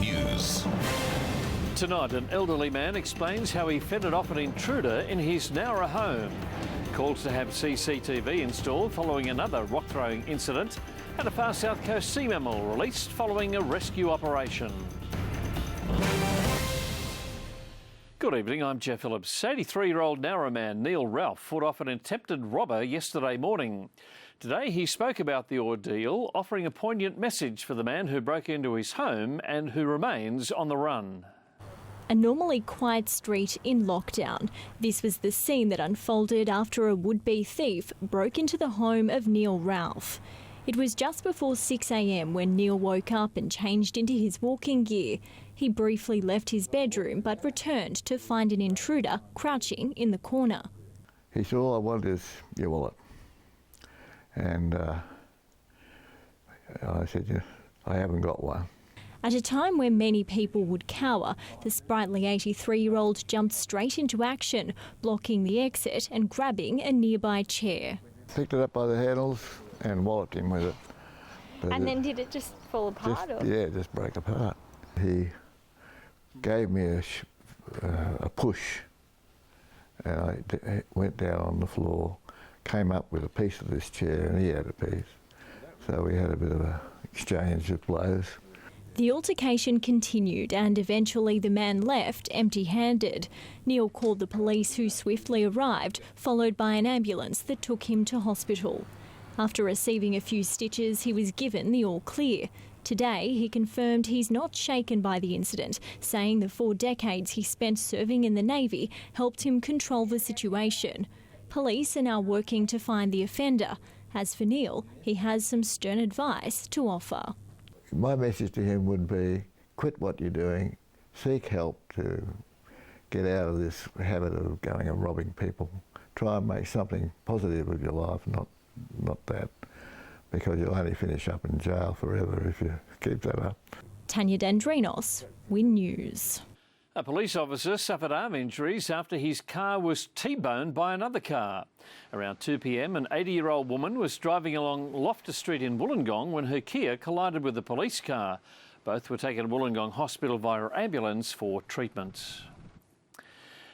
News. Tonight, an elderly man explains how he fended off an intruder in his Illawarra home. Calls to have CCTV installed following another rock-throwing incident, and a far south coast sea mammal released following a rescue operation. Good evening, I'm Jeff Phillips. 83-year-old Illawarra man Neil Ralph fought off an attempted robber yesterday morning. Today he spoke about the ordeal, offering a poignant message for the man who broke into his home and who remains on the run. A normally quiet street in lockdown. This was the scene that unfolded after a would-be thief broke into the home of Neil Ralph. It was just before 6 a.m. when Neil woke up and changed into his walking gear. He briefly left his bedroom but returned to find an intruder crouching in the corner. He said, "All I want is your wallet." And I said, "Yeah, I haven't got one." At a time when many people would cower, the sprightly 83-year-old jumped straight into action, blocking the exit and grabbing a nearby chair. Picked it up by the handles and walloped him with it. But And then did it just fall apart? Yeah, just break apart. He gave me a push, and I went down on the floor, came up with a piece of this chair, and he had a piece. So we had a bit of an exchange of blows. The altercation continued and eventually the man left empty-handed. Neil called the police, who swiftly arrived, followed by an ambulance that took him to hospital. After receiving a few stitches, he was given the all clear. Today, he confirmed he's not shaken by the incident, saying the 4 decades he spent serving in the Navy helped him control the situation. Police are now working to find the offender. As for Neil, he has some stern advice to offer. My message to him would be, quit what you're doing, seek help to get out of this habit of going and robbing people. Try and make something positive of your life, not that, because you'll only finish up in jail forever if you keep that up. Tanya Dendrinos, Win News. A police officer suffered arm injuries after his car was T-boned by another car. Around 2 p.m, an 80-year-old woman was driving along Loftus Street in Wollongong when her Kia collided with a police car. Both were taken to Wollongong Hospital via ambulance for treatment.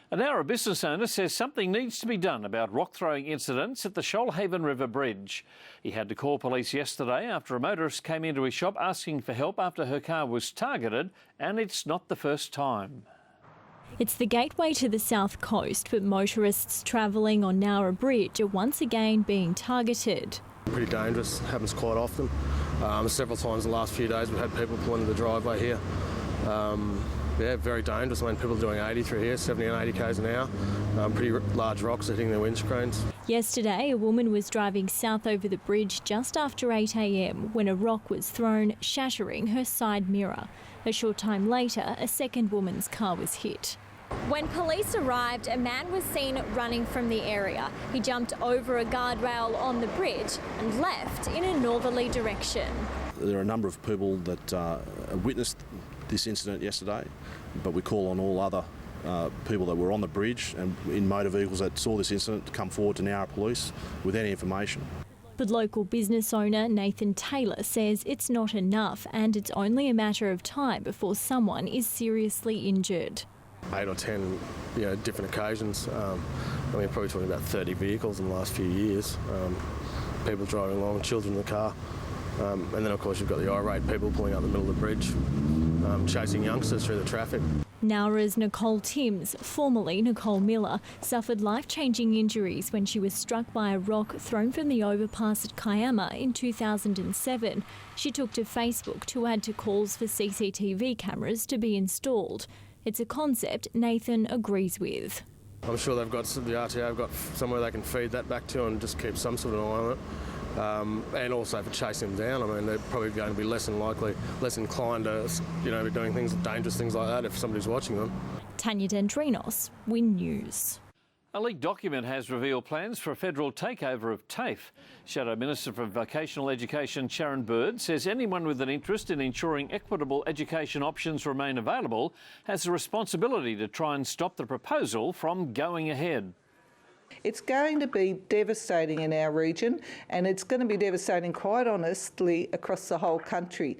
An Illawarra business owner says something needs to be done about rock-throwing incidents at the Shoalhaven River Bridge. He had to call police yesterday after a motorist came into his shop asking for help after her car was targeted, and it's not the first time. It's the gateway to the south coast, but motorists travelling on Illawarra Bridge are once again being targeted. Pretty dangerous, happens quite often. Several times in the last few days we've had people pull into the driveway here. Yeah, very dangerous. I mean, people are doing 80 through here, 70 and 80 k's an hour. Pretty large rocks hitting their windscreens. Yesterday, a woman was driving south over the bridge just after 8 a.m. when a rock was thrown, shattering her side mirror. A short time later, a second woman's car was hit. When police arrived, a man was seen running from the area. He jumped over a guardrail on the bridge and left in a northerly direction. There are a number of people that witnessed this incident yesterday, but we call on all other people that were on the bridge and in motor vehicles that saw this incident to come forward to Illawarra Police with any information. But local business owner Nathan Taylor says it's not enough and it's only a matter of time before someone is seriously injured. 8 or 10 different occasions. We're probably talking about 30 vehicles in the last few years. People driving along, children in the car. And then, of course, you've got the irate people pulling up the middle of the bridge, chasing youngsters through the traffic. Illawarra's Nicole Timms, formerly Nicole Miller, suffered life-changing injuries when she was struck by a rock thrown from the overpass at Kiama in 2007. She took to Facebook to add to calls for CCTV cameras to be installed. It's a concept Nathan agrees with. I'm sure the RTA have got somewhere they can feed that back to and just keep some sort of eye on it. And also for chasing them down. I mean, they're probably going to be less inclined to, be doing dangerous things like that if somebody's watching them. Tanya Dendrinos, Win News. A leaked document has revealed plans for a federal takeover of TAFE. Shadow Minister for Vocational Education Sharon Bird says anyone with an interest in ensuring equitable education options remain available has a responsibility to try and stop the proposal from going ahead. It's going to be devastating in our region, and it's going to be devastating, quite honestly, across the whole country.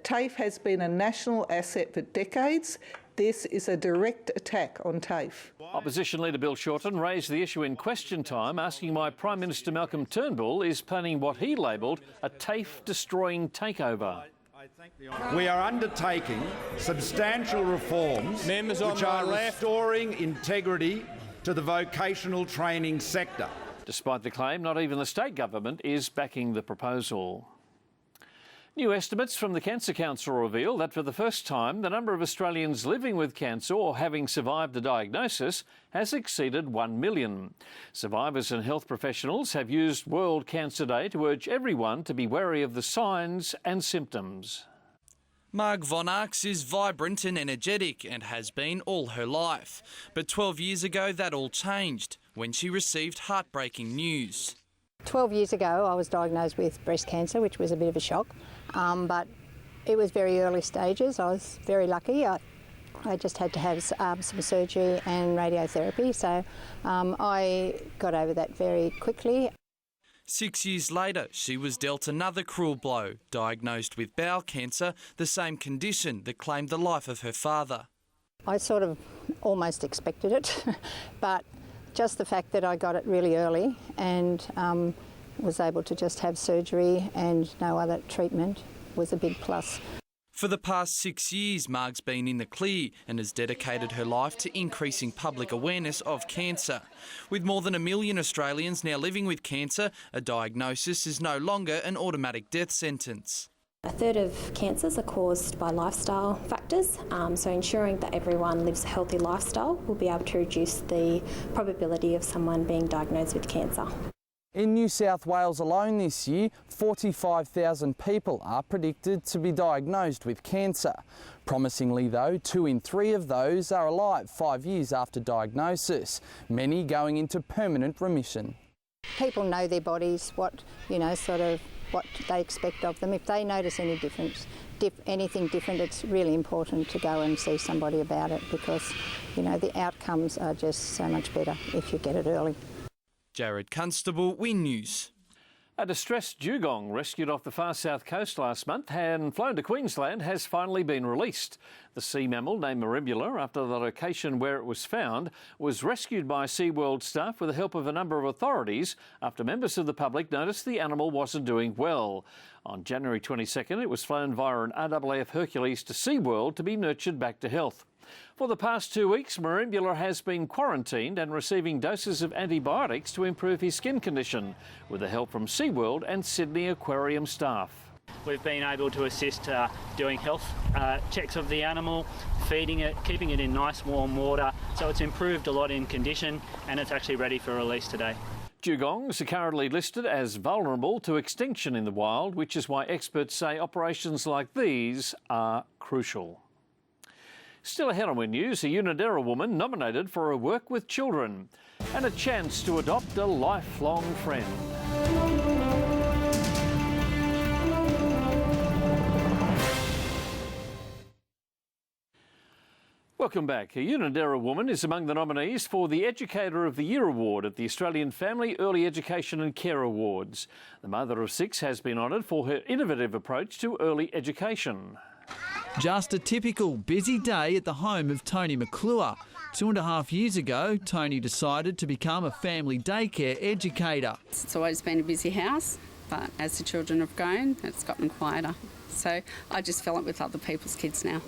TAFE has been a national asset for decades. This is a direct attack on TAFE. Opposition Leader Bill Shorten raised the issue in question time, asking why Prime Minister Malcolm Turnbull is planning what he labelled a TAFE-destroying takeover. We are undertaking substantial reforms which are restoring integrity to the vocational training sector. Despite the claim, not even the state government is backing the proposal. New estimates from the Cancer Council reveal that for the first time, the number of Australians living with cancer or having survived a diagnosis has exceeded 1 million. Survivors and health professionals have used World Cancer Day to urge everyone to be wary of the signs and symptoms. Marg von Arx is vibrant and energetic and has been all her life. But 12 years ago, that all changed when she received heartbreaking news. 12 years ago, I was diagnosed with breast cancer, which was a bit of a shock, but it was very early stages. I was very lucky. I just had to have some surgery and radiotherapy, so I got over that very quickly. 6 years later, she was dealt another cruel blow, diagnosed with bowel cancer, the same condition that claimed the life of her father. I sort of almost expected it, but just the fact that I got it really early and was able to just have surgery and no other treatment was a big plus. For the past 6 years, Marg's been in the clear and has dedicated her life to increasing public awareness of cancer. With more than 1 million Australians now living with cancer, a diagnosis is no longer an automatic death sentence. A third of cancers are caused by lifestyle factors, so ensuring that everyone lives a healthy lifestyle will be able to reduce the probability of someone being diagnosed with cancer. In New South Wales alone this year, 45,000 people are predicted to be diagnosed with cancer. Promisingly though, 2 in 3 of those are alive 5 years after diagnosis, many going into permanent remission. People know their bodies, what they expect of them. If they notice any difference, anything different, it's really important to go and see somebody about it because, the outcomes are just so much better if you get it early. Jared Constable, Win News. A distressed dugong rescued off the far south coast last month and flown to Queensland has finally been released. The sea mammal, named Marimbula, after the location where it was found, was rescued by SeaWorld staff with the help of a number of authorities after members of the public noticed the animal wasn't doing well. On January 22nd, it was flown via an RAAF Hercules to SeaWorld to be nurtured back to health. For the past 2 weeks, Marimbula has been quarantined and receiving doses of antibiotics to improve his skin condition, with the help from SeaWorld and Sydney Aquarium staff. We've been able to assist doing health checks of the animal, feeding it, keeping it in nice warm water, so it's improved a lot in condition and it's actually ready for release today. Dugongs are currently listed as vulnerable to extinction in the wild, which is why experts say operations like these are crucial. Still ahead on Win News, a Unadera woman nominated for her work with children and a chance to adopt a lifelong friend. Welcome back. A Unadera woman is among the nominees for the Educator of the Year Award at the Australian Family Early Education and Care Awards. The mother of 6 has been honoured for her innovative approach to early education. Just a typical busy day at the home of Tony McClure. 2.5 years ago, Tony decided to become a family daycare educator. It's always been a busy house, but as the children have grown, it's gotten quieter. So I just fill it with other people's kids now.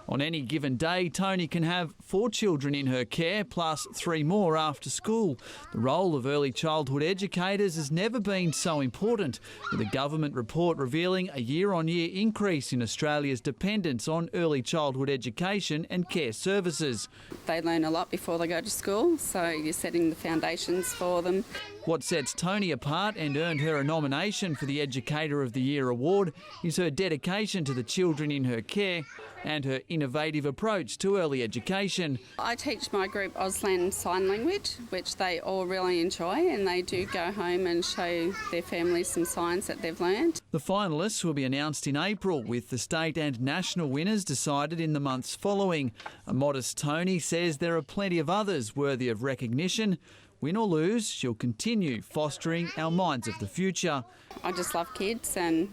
On any given day, Tony can have 4 children in her care, plus 3 more after school. The role of early childhood educators has never been so important, with a government report revealing a year-on-year increase in Australia's dependence on early childhood education and care services. They learn a lot before they go to school, so you're setting the foundations for them. What sets Tony apart and earned her a nomination for the Educator of the Year award is her dedication to the children in her care and her innovative approach to early education. I teach my group Auslan Sign Language, which they all really enjoy, and they do go home and show their families some signs that they've learned. The finalists will be announced in April, with the state and national winners decided in the months following. A modest Tony says there are plenty of others worthy of recognition. Win or lose, she'll continue fostering our minds of the future. I just love kids and,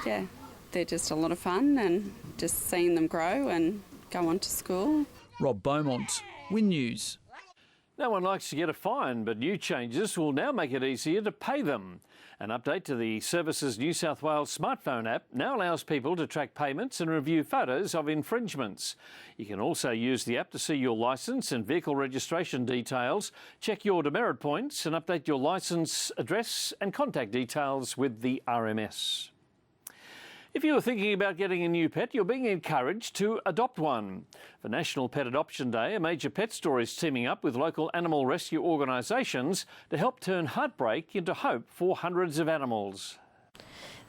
yeah, they're just a lot of fun and just seeing them grow and go on to school. Rob Beaumont, Win News. No one likes to get a fine, but new changes will now make it easier to pay them. An update to the Services New South Wales smartphone app now allows people to track payments and review photos of infringements. You can also use the app to see your licence and vehicle registration details, check your demerit points and update your licence address and contact details with the RMS. If you are thinking about getting a new pet, you're being encouraged to adopt one. For National Pet Adoption Day, a major pet store is teaming up with local animal rescue organisations to help turn heartbreak into hope for hundreds of animals.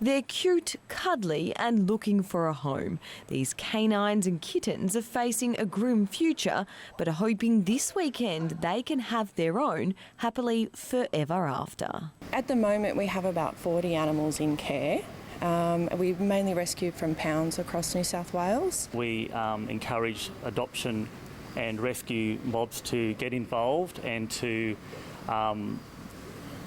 They're cute, cuddly and looking for a home. These canines and kittens are facing a grim future, but are hoping this weekend they can have their own happily forever after. At the moment we have about 40 animals in care. We mainly rescue from pounds across New South Wales. We encourage adoption and rescue mobs to get involved and to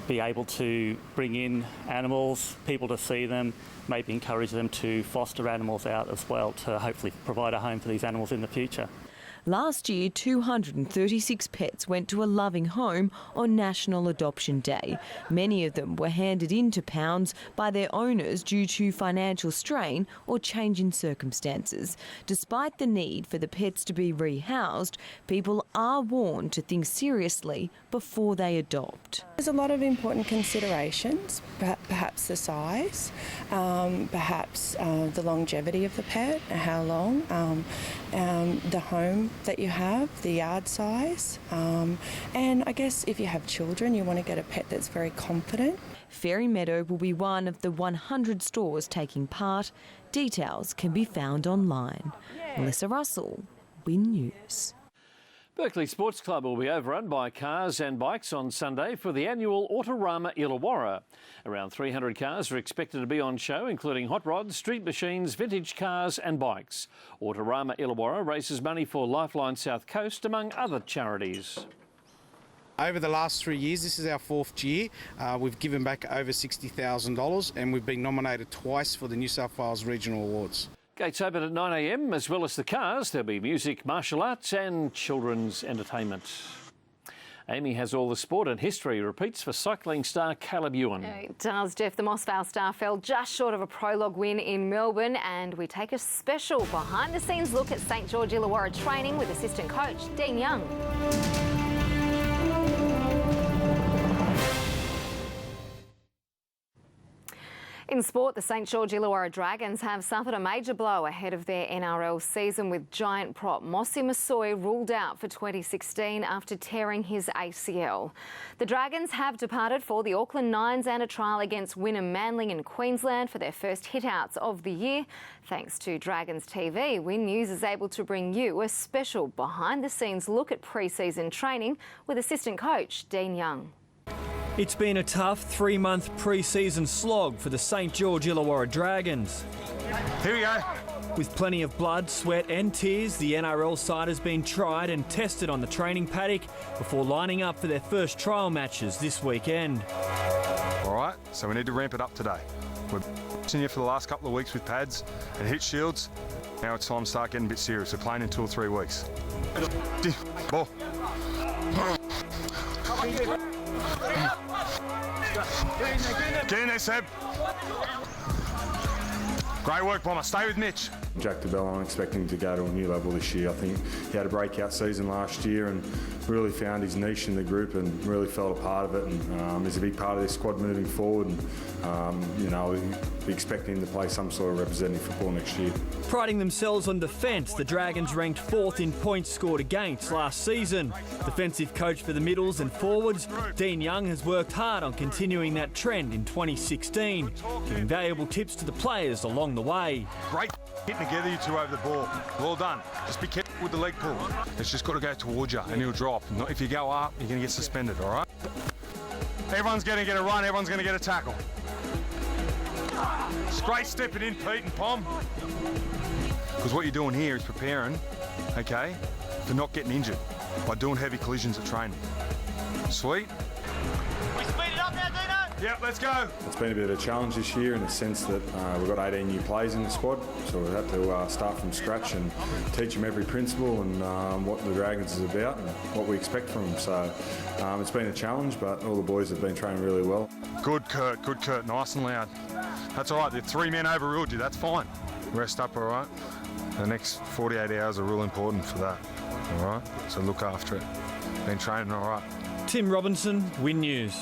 be able to bring in animals, people to see them, maybe encourage them to foster animals out as well to hopefully provide a home for these animals in the future. Last year, 236 pets went to a loving home on National Adoption Day. Many of them were handed in to pounds by their owners due to financial strain or change in circumstances. Despite the need for the pets to be rehoused, people are warned to think seriously before they adopt. There's a lot of important considerations, perhaps the size, perhaps the longevity of the pet, how long, the home that you have, the yard size, and I guess if you have children you want to get a pet that's very confident. Fairy Meadow will be one of the 100 stores taking part. Details can be found online. Melissa Russell, Win News. Berkeley Sports Club will be overrun by cars and bikes on Sunday for the annual Autorama Illawarra. Around 300 cars are expected to be on show, including hot rods, street machines, vintage cars and bikes. Autorama Illawarra raises money for Lifeline South Coast, among other charities. Over the last 3 years, this is our 4th year, we've given back over $60,000 and we've been nominated twice for the New South Wales Regional Awards. Gates open at 9 a.m. As well as the cars, there'll be music, martial arts and children's entertainment. Amy has all the sport, and history repeats for cycling star Caleb Ewan. It does, Jeff. The Moss Vale star fell just short of a prologue win in Melbourne, and we take a special behind-the-scenes look at St George Illawarra training with assistant coach Dean Young. In sport, the St George Illawarra Dragons have suffered a major blow ahead of their NRL season, with giant prop Mossy Masoi ruled out for 2016 after tearing his ACL. The Dragons have departed for the Auckland Nines and a trial against Wynnum Manly in Queensland for their first hit-outs of the year. Thanks to Dragons TV, Win News is able to bring you a special behind-the-scenes look at pre-season training with assistant coach Dean Young. It's been a tough 3-month pre-season slog for the St George Illawarra Dragons. Here we go. With plenty of blood, sweat and tears, the NRL side has been tried and tested on the training paddock before lining up for their first trial matches this weekend. All right, so we need to ramp it up today. We've been here for the last couple of weeks with pads and hit shields. Now it's time to start getting a bit serious. We're playing in 2 or 3 weeks. Ball. Get in there, Seb. Great work, Bomber. Stay with Mitch. Jack DeBell, I'm expecting him to go to a new level this year. I think he had a breakout season last year and really found his niche in the group and really felt a part of it, and he's a big part of this squad moving forward, and you know, we expect him to play some sort of representative football next year. Priding themselves on defence, the Dragons ranked 4th in points scored against last season. Defensive coach for the middles and forwards, Dean Young has worked hard on continuing that trend in 2016, giving valuable tips to the players along the way. Great hitting together, you two, over the ball. Well done. Just be careful with the leg pull. It's just got to go towards you and he'll drop. If you go up, you're going to get suspended, all right? Everyone's going to get a run, everyone's going to get a tackle. It's great stepping in, Pete and Pom. Because what you're doing here is preparing, okay, for not getting injured by doing heavy collisions at training. Sweet. We speed it up now, Dino? Yep, let's go. It's been a bit of a challenge this year in the sense that we've got 18 new players in the squad, so we've had to start from scratch and teach them every principle and what the Dragons is about and what we expect from them. So it's been a challenge, but all the boys have been training really well. Good, Kurt, nice and loud. That's all right, the 3 men overruled you, that's fine. Rest up, all right? The next 48 hours are real important for that, all right? So look after it. Been training all right. Tim Robinson, Win News.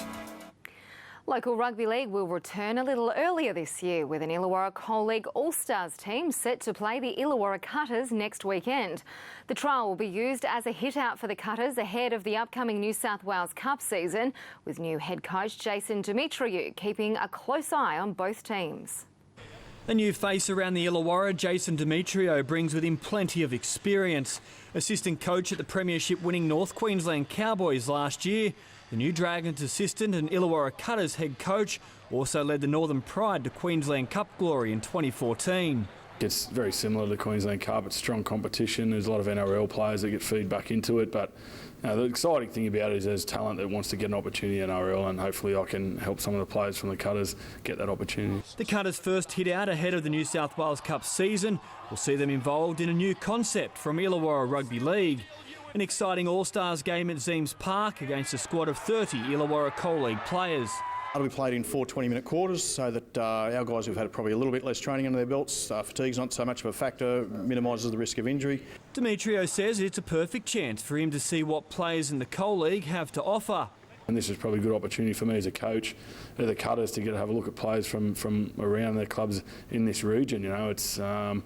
Local rugby league will return a little earlier this year with an Illawarra Coal League All-Stars team set to play the Illawarra Cutters next weekend. The trial will be used as a hit-out for the Cutters ahead of the upcoming New South Wales Cup season, with new head coach Jason Demetriou keeping a close eye on both teams. A new face around the Illawarra, Jason Demetriou brings with him plenty of experience. Assistant coach at the Premiership-winning North Queensland Cowboys last year, the new Dragons assistant and Illawarra Cutters head coach also led the Northern Pride to Queensland Cup glory in 2014. It's very similar to the Queensland Cup. It's strong competition. There's a lot of NRL players that get feedback into it, but the exciting thing about it is there's talent that wants to get an opportunity in NRL, and hopefully I can help some of the players from the Cutters get that opportunity. The Cutters' first hit out ahead of the New South Wales Cup season will see them involved in a new concept from Illawarra Rugby League. An exciting All-Stars game at Zeems Park against a squad of 30 Illawarra Coal League players. It'll be played in 4 20-minute quarters so that our guys who've had probably a little bit less training under their belts, fatigue's not so much of a factor, minimises the risk of injury. Demetriou says it's a perfect chance for him to see what players in the Coal League have to offer. And this is probably a good opportunity for me as a coach of the Cutters to get to have a look at players from around their clubs in this region. You know, it's an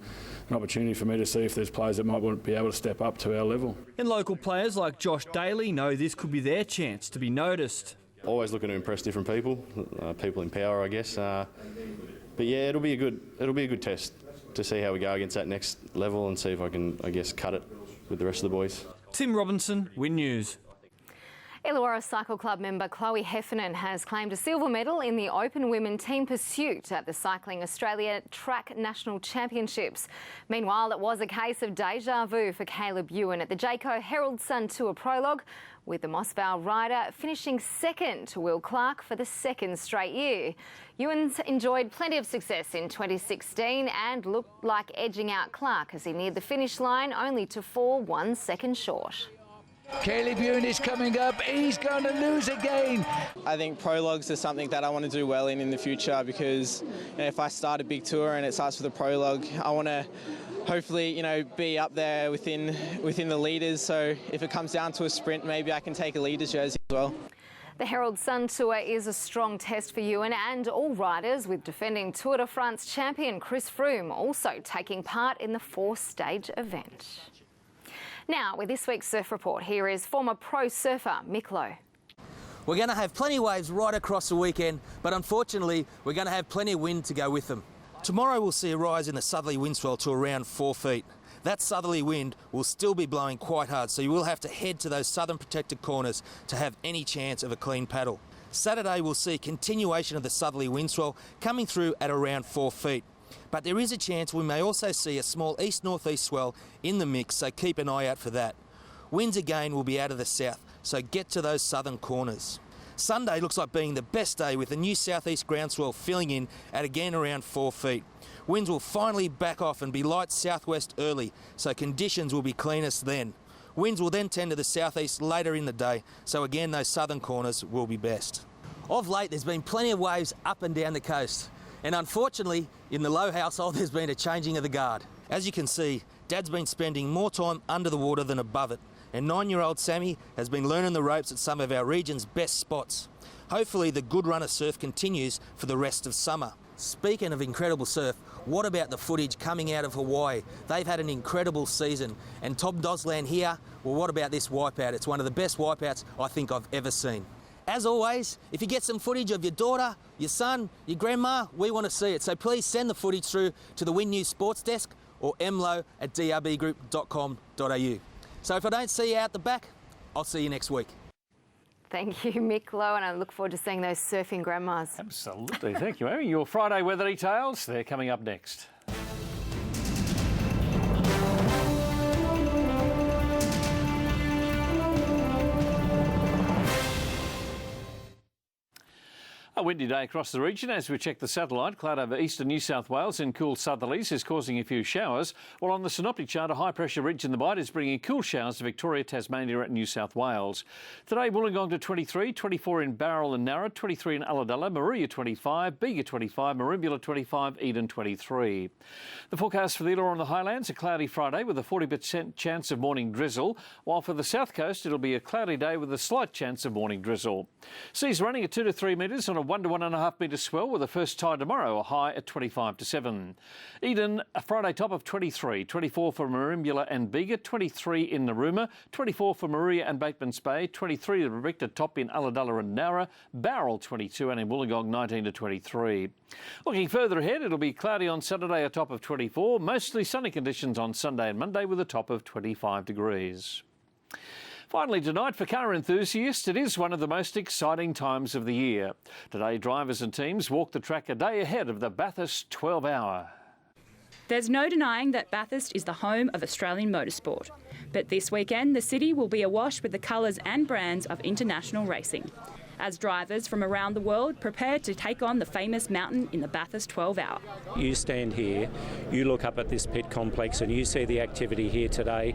opportunity for me to see if there's players that might be able to step up to our level. And local players like Josh Daly know this could be their chance to be noticed. Always looking to impress different people, people in power, I guess. But yeah, it'll be a good test to see how we go against that next level and see if I can, I guess, cut it with the rest of the boys. Tim Robinson, Win News. Illawarra Cycle Club member Chloe Heffernan has claimed a silver medal in the Open Women Team Pursuit at the Cycling Australia Track National Championships. Meanwhile, it was a case of deja vu for Caleb Ewan at the Jayco Herald Sun Tour Prologue, with the Moss Vale rider finishing second to Will Clark for the second straight year. Ewan's enjoyed plenty of success in 2016 and looked like edging out Clark as he neared the finish line, only to fall 1 second short. Caleb Ewan is coming up, he's going to lose again. I think prologues are something that I want to do well in the future, because if I start a big tour and it starts with a prologue, I want to hopefully, be up there within the leaders. So if it comes down to a sprint, maybe I can take a leader's jersey as well. The Herald Sun Tour is a strong test for Ewan and all riders, with defending Tour de France champion Chris Froome also taking part in the 4-stage event. Now, with this week's Surf Report, here is former pro surfer Mick Lowe. We're going to have plenty of waves right across the weekend, but unfortunately we're going to have plenty of wind to go with them. Tomorrow we'll see a rise in the southerly wind swell to around 4 feet. That southerly wind will still be blowing quite hard, so you will have to head to those southern protected corners to have any chance of a clean paddle. Saturday we'll see a continuation of the southerly wind swell coming through at around 4 feet. But there is a chance we may also see a small east-northeast swell in the mix, so keep an eye out for that. Winds again will be out of the south, so get to those southern corners. Sunday looks like being the best day, with the new southeast ground swell filling in at again around 4 feet. Winds will finally back off and be light southwest early, so conditions will be cleanest then. Winds will then tend to the southeast later in the day, so again those southern corners will be best. Of late there's been plenty of waves up and down the coast. And unfortunately, in the Lowe household, there's been a changing of the guard. As you can see, Dad's been spending more time under the water than above it, and 9-year-old Sammy has been learning the ropes at some of our region's best spots. Hopefully the good run of surf continues for the rest of summer. Speaking of incredible surf, what about the footage coming out of Hawaii? They've had an incredible season. And Tom Dosland here, well, what about this wipeout? It's one of the best wipeouts I think I've ever seen. As always, if you get some footage of your daughter, your son, your grandma, we want to see it. So please send the footage through to the Win News Sports Desk or mlow@drbgroup.com.au. So if I don't see you out the back, I'll see you next week. Thank you, Mick Lowe, and I look forward to seeing those surfing grandmas. Absolutely. Thank you, Amy. Your Friday weather details, they're coming up next. A windy day across the region as we check the satellite. Cloud over eastern New South Wales and cool southerlies is causing a few showers, while on the synoptic chart a high pressure ridge in the bight is bringing cool showers to Victoria, Tasmania and New South Wales. Today Wollongong to 23, 24 in Bowral and Narra, 23 in Ulladulla, Maruya 25, Bega 25, Merimbula 25, Eden 23. The forecast for the Illawarra on the Highlands, a cloudy Friday with a 40% chance of morning drizzle, while for the south coast it'll be a cloudy day with a slight chance of morning drizzle. Seas running at 2 to 3 metres on a 1 to 1.5 metre swell with a first tide tomorrow, a high at 25 to 7. Eden, a Friday top of 23, 24 for Merimbula and Bega, 23 in Narooma, 24 for Maruya and Bateman's Bay, 23 to Victor top in Ulladulla and Narra, Bowral 22 and in Wollongong 19 to 23. Looking further ahead, it'll be cloudy on Saturday, a top of 24, mostly sunny conditions on Sunday and Monday with a top of 25 degrees. Finally tonight, for car enthusiasts, it is one of the most exciting times of the year. Today, drivers and teams walk the track a day ahead of the Bathurst 12-hour. There's no denying that Bathurst is the home of Australian motorsport. But this weekend, the city will be awash with the colours and brands of international racing, as drivers from around the world prepare to take on the famous mountain in the Bathurst 12-hour. You stand here, you look up at this pit complex and you see the activity here today,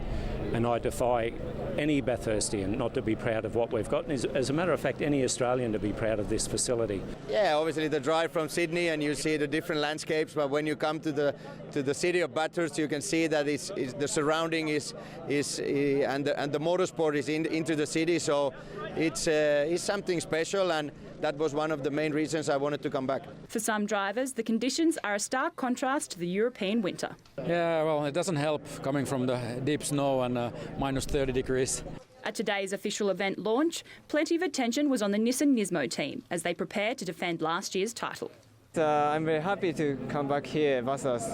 and I defy any Bathurstian not to be proud of what we've got, and as a matter of fact, any Australian to be proud of this facility. Yeah, obviously the drive from Sydney and you see the different landscapes, but when you come to the city of Bathurst, you can see that the surrounding is and the motorsport is into the city, so it's something special, and that was one of the main reasons I wanted to come back. For some drivers, the conditions are a stark contrast to the European winter. Yeah, well, it doesn't help coming from the deep snow and minus 30 degrees. At today's official event launch, plenty of attention was on the Nissan Nismo team as they prepare to defend last year's title. I'm very happy to come back here, Bathurst,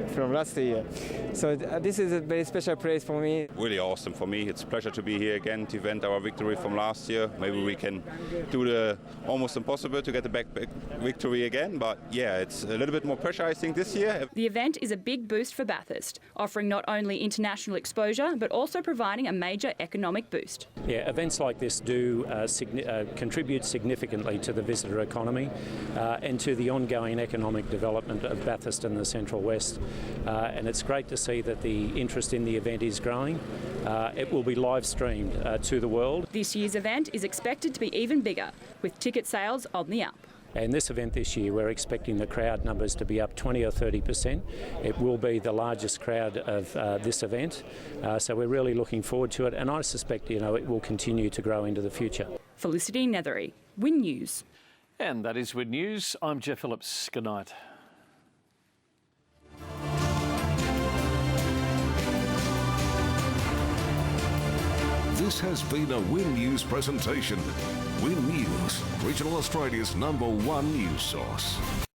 from last year. So this is a very special place for me. Really awesome for me. It's a pleasure to be here again to event our victory from last year. Maybe we can do the almost impossible to get the back victory again. But yeah, it's a little bit more pressure, I think, this year. The event is a big boost for Bathurst, offering not only international exposure, but also providing a major economic boost. Yeah, events like this do contribute significantly to the visitor economy and to the ongoing economic development of Bathurst and the Central West, and it's great to see that the interest in the event is growing. It will be live streamed to the world. This year's event is expected to be even bigger, with ticket sales on the up. And this event this year, we're expecting the crowd numbers to be up 20 or 30%. It will be the largest crowd of this event, so we're really looking forward to it, and I suspect it will continue to grow into the future. Felicity Nethery, Win News. And that is Win News. I'm Jeff Phillips. Good night. This has been a Win News presentation. Win News, Regional Australia's #1 news source.